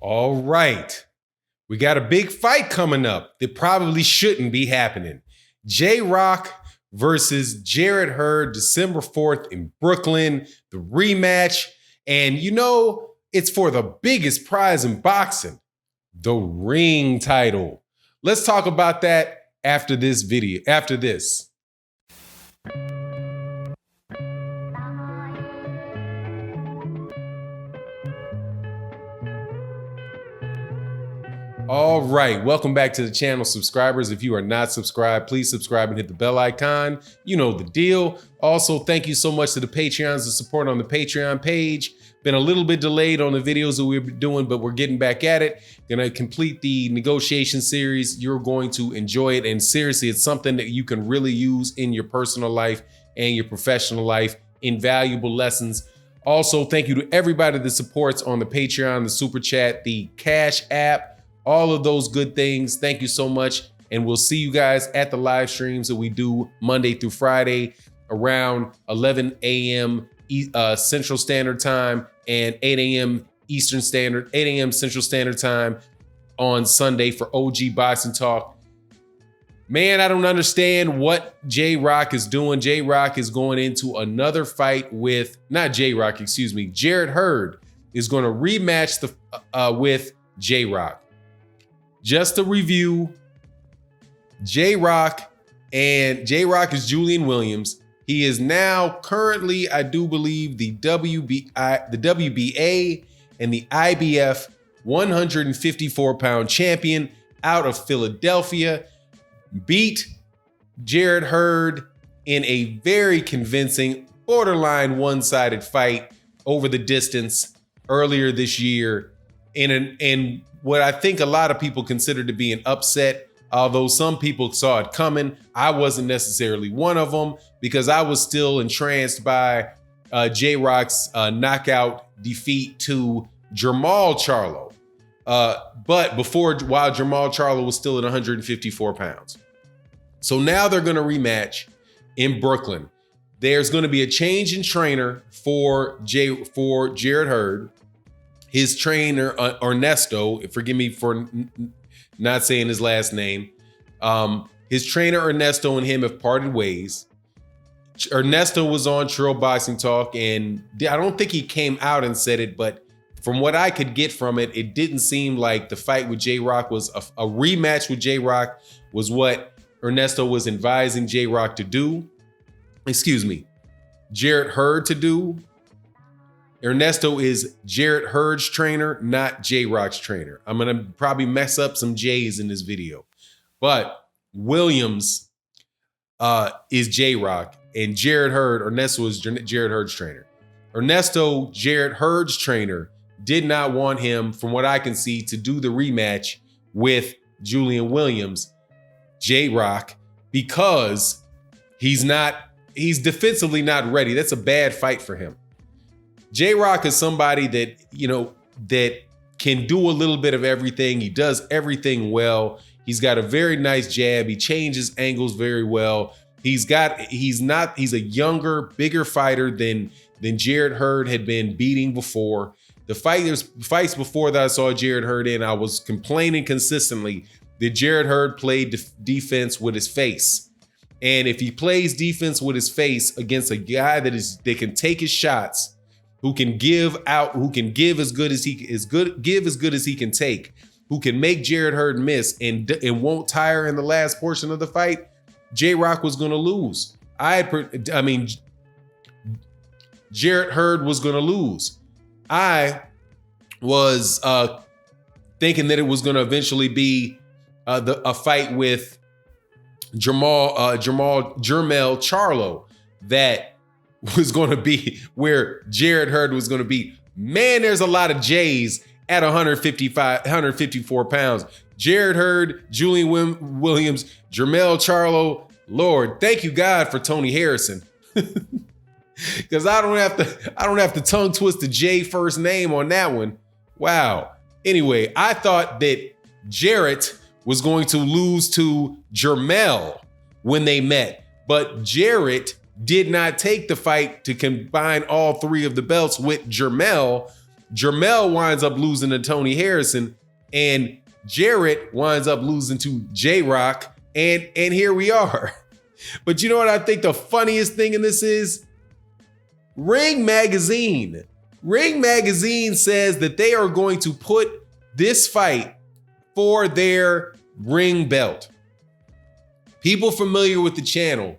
All right. We got a big fight coming up that probably shouldn't be happening. Jrock versus Jarret Hurd, December 4th in Brooklyn, the rematch. And you know, it's for the biggest prize in boxing, the ring title. Let's talk about that after this video, after this. All right, welcome back to the channel, subscribers. If you are not subscribed, please subscribe and hit the bell icon. You know the deal. Also, thank you so much to the Patreons that support on the Patreon page. Been a little bit delayed on the videos that we've been doing, but we're getting back at it. Gonna complete the negotiation series. You're going to enjoy it. And seriously, it's something that you can really use in your personal life and your professional life. Invaluable lessons. Also, thank you to everybody that supports on the Patreon, the Super Chat, the Cash App, all of those good things. Thank you so much. And we'll see you guys at the live streams that we do Monday through Friday around 11 a.m. Central Standard Time and 8 a.m. Central Standard Time on Sunday for OG Boxing Talk. Man, I don't understand what Jrock is doing. Jrock is going into another fight with, Jarret Hurd is going to rematch with Jrock. Just to review, Jrock is Julian Williams. He is now currently, I do believe, the WBA and the IBF 154-pound champion out of Philadelphia. Beat Jarret Hurd in a very convincing, borderline one-sided fight over the distance earlier this year in what I think a lot of people consider to be an upset, although some people saw it coming. I wasn't necessarily one of them because I was still entranced by Jrock's knockout defeat to Jermall Charlo. While Jermall Charlo was still at 154 pounds. So now they're going to rematch in Brooklyn. There's going to be a change in trainer for Jarret Hurd. His trainer, Ernesto, forgive me for not saying his last name. His trainer, Ernesto, and him have parted ways. Ernesto was on True Boxing Talk, and I don't think he came out and said it, but from what I could get from it, it didn't seem like the fight with Jrock was a rematch with Jrock was what Ernesto was advising Jrock to do. Jarret Hurd to do. Ernesto is Jarret Hurd's trainer, not Jrock's trainer. I'm going to probably mess up some J's in this video. But Williams is Jrock, and Ernesto is Jarret Hurd's trainer. Ernesto, Jarret Hurd's trainer, did not want him, from what I can see, to do the rematch with Julian Williams, Jrock, because he's defensively not ready. That's a bad fight for him. Jrock is somebody that, that can do a little bit of everything. He does everything well. He's got a very nice jab. He changes angles very well. He's a younger, bigger fighter than Jarret Hurd had been beating before. The fights before that I saw Jarret Hurd in, I was complaining consistently that Jarret Hurd played defense with his face. And if he plays defense with his face against a guy that can take his shots, who can give as good as he can take, who can make Jarret Hurd miss and won't tire in the last portion of the fight, Jrock was going to lose. Jarret Hurd was going to lose. I was thinking that it was going to eventually be a fight with Jermall Charlo that was going to be where Jarret Hurd was going to be. Man, there's a lot of J's at 154 pounds. Jarret Hurd, Julian Williams, Jermall Charlo. Lord, thank you God for Tony Harrison. Because I don't have to tongue twist the J first name on that one. Wow. Anyway, I thought that Jarret was going to lose to Jermall when they met, but Jarret did not take the fight to combine all three of the belts with Jermall. Jermell winds up losing to Tony Harrison, and Jarret winds up losing to Jrock, and here we are. But you know what I think the funniest thing in this is? Ring Magazine. Ring Magazine says that they are going to put this fight for their ring belt. People familiar with the channel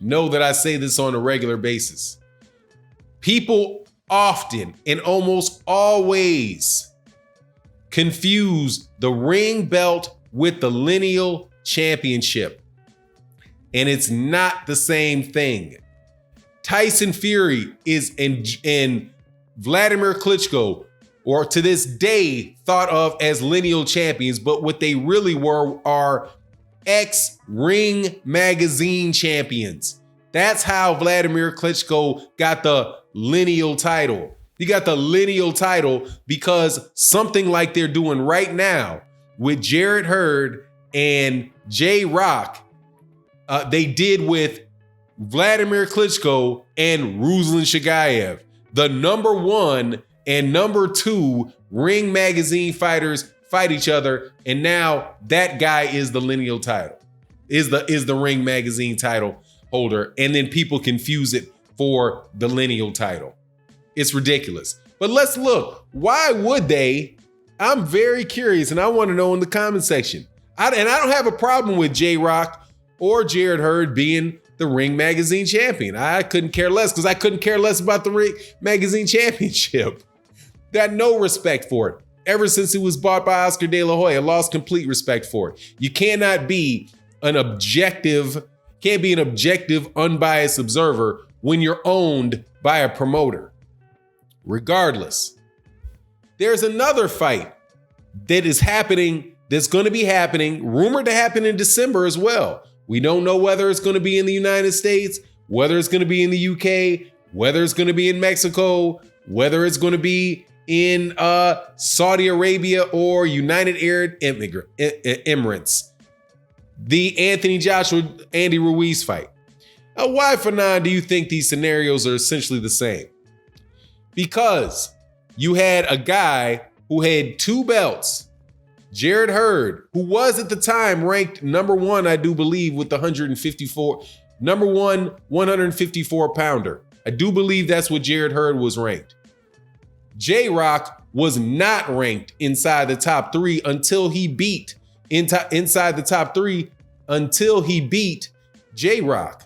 know that I say this on a regular basis. People often and almost always confuse the ring belt with the lineal championship. And it's not the same thing. Tyson Fury and Vladimir Klitschko, or to this day, thought of as lineal champions, but what they really were are ex-Ring Magazine champions. That's how Vladimir Klitschko got the lineal title. He got the lineal title because something like they're doing right now with Jarret Hurd and Jrock, they did with Vladimir Klitschko and Ruslan Shagayev. The number 1 and number 2 Ring Magazine fighters fight each other, and now that guy is the lineal title, is the Ring Magazine title holder, and then people confuse it for the lineal title. It's ridiculous. But let's look. Why would they? I'm very curious, and I want to know in the comment section. I don't have a problem with Jrock or Jarret Hurd being the Ring Magazine champion. I couldn't care less because I couldn't care less about the Ring Magazine championship. Got no respect for it. Ever since it was bought by Oscar De La Hoya, lost complete respect for it. You cannot be an objective, unbiased observer when you're owned by a promoter. Regardless, there's another fight that is happening, that's going to be happening, rumored to happen in December as well. We don't know whether it's going to be in the United States, whether it's going to be in the UK, whether it's going to be in Mexico, whether it's going to be in Saudi Arabia or United Arab Emirates. The Anthony Joshua, Andy Ruiz fight. Now, why, Fanon, do you think these scenarios are essentially the same? Because you had a guy who had 2 belts, Jarret Hurd, who was at the time ranked number 1, I do believe, with the 154 pounder. I do believe that's what Jarret Hurd was ranked. Jrock was not ranked inside the top 3 until he beat inside the top 3 until he beat Jrock.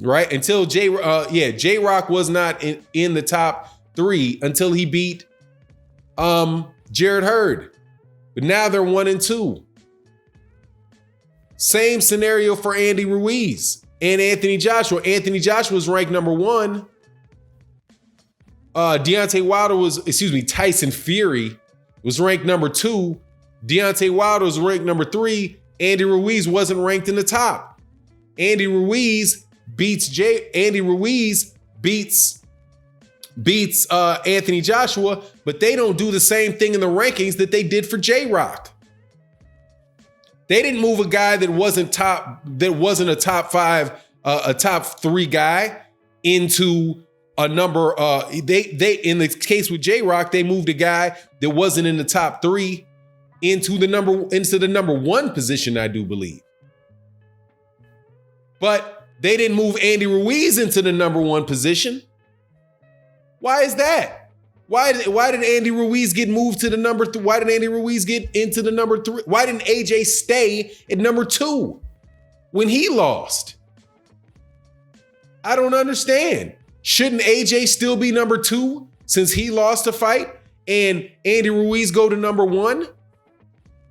Right? Until Jrock was not in the top 3 until he beat Jarret Hurd. But now they're 1 and 2. Same scenario for Andy Ruiz and Anthony Joshua. Anthony Joshua was ranked number 1. Tyson Fury was ranked number 2. Deontay Wilder was ranked number 3. Andy Ruiz wasn't ranked in the top. Andy Ruiz beats Anthony Joshua, but they don't do the same thing in the rankings that they did for Jrock. They didn't move a guy that wasn't a top 5, a top 3 guy into a number. They in the case with Jrock, they moved a guy that wasn't in the top 3 into the number 1 position, I do believe. But they didn't move Andy Ruiz into the number 1 position. Why is that? Why did Andy Ruiz get moved to the number 3? Why did Andy Ruiz get into the number 3? Why didn't AJ stay at number 2 when he lost? I don't understand. Shouldn't AJ still be number 2 since he lost a fight and Andy Ruiz go to number 1?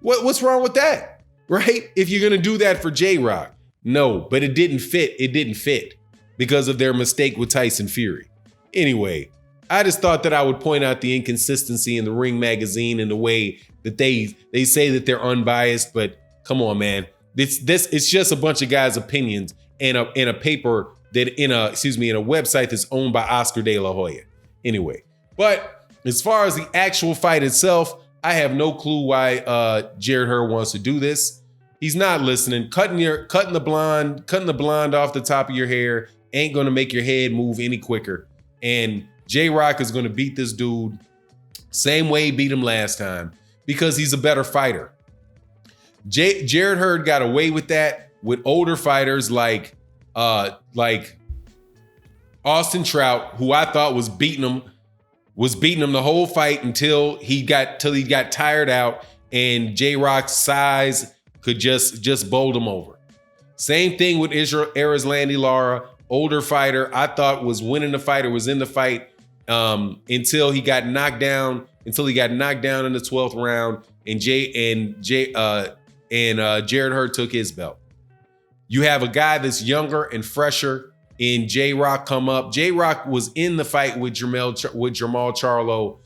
What's wrong with that? Right? If you're going to do that for Jrock. No, but it didn't fit. It didn't fit because of their mistake with Tyson Fury. Anyway, I just thought that I would point out the inconsistency in the Ring Magazine and the way that they say that they're unbiased, but come on, man. It's just a bunch of guys' opinions in a paper that in a website that's owned by Oscar De La Hoya. Anyway, but as far as the actual fight itself, I have no clue why Jarret Hurd wants to do this. He's not listening. Cutting the blonde off the top of your hair ain't gonna make your head move any quicker. And Jrock is gonna beat this dude Same way he beat him last time, because he's a better fighter. Jarret Hurd got away with that with older fighters like Austin Trout, who I thought was beating him the whole fight until he got tired out, and Jrock's size could just bowled him over. Same thing with Erislandy Lara, older fighter. I thought was winning the fight or was in the fight until he got knocked down. Until he got knocked down in the 12th round, and Jarret Hurd took his belt. You have a guy that's younger and fresher in Jrock come up. Jrock was in the fight with Jamal Charlo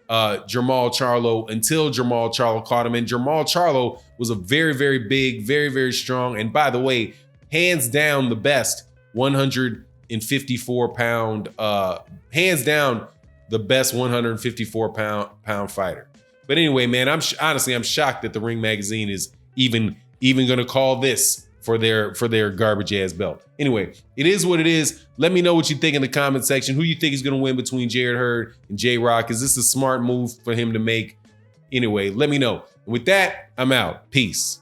until Jamal Charlo caught him. And Jamal Charlo was a very, very big, very, very strong, and by the way, hands down the best 154 pound, hands down the best 154 pound fighter. But anyway, man, I'm shocked that the Ring Magazine is even gonna call this for their garbage ass belt. Anyway, it is what it is. Let me know what you think in the comment section. Who you think is gonna win between Jarret Hurd and Jrock? Is this a smart move for him to make? Anyway, let me know. And with that, I'm out. Peace.